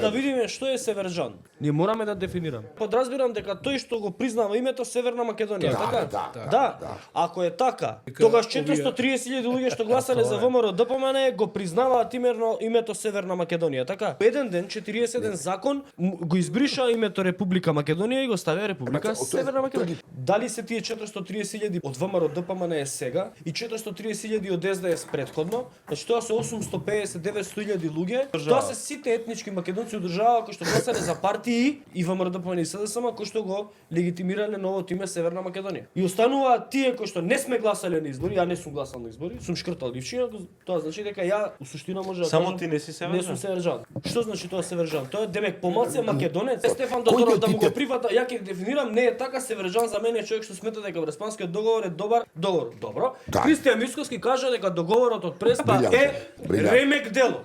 Да видиме што е северџан. Ние мораме да дефинираме. Подразбирам дека тој што го признава името Северна Македонија, така? Да. Ако е така, тогаш 430.000 луѓе што гласале за ВМРО ДПМН го признаваат името Северна Македонија, така? Еден ден 41 закон го избриша името Република Македонија и го ставија Република Северна Македонија. Дали се тие 430.000 од ВМРО ДПМН е сега и 430.000 од СДС претходно, значи тоа се 850-900.000 луѓе, тоа се сите етнички македонци од држава кои што гласале за партии и ВМРО ДПМН и СДСМ кои што го легитимирале новото име Северна Македонија. И остануваат тие кои што не сме гласале на избори, ја не сум гласал на избори, сум шкртал ливчиња, тоа значи дека ја у суштина може да Само ти не си северџан. Не сум северџан. Што значи тоа северџан? Тоа е демек помалце македонец. Стефан Тодоров да му го прифата, ја ќе дефинирам, не е така, северџан за мене е човек што смета дека Преспанскиот договор е добар договор. Добро. Кристијан Мицкоски кажа дека договорот од Преспа е ремек дело.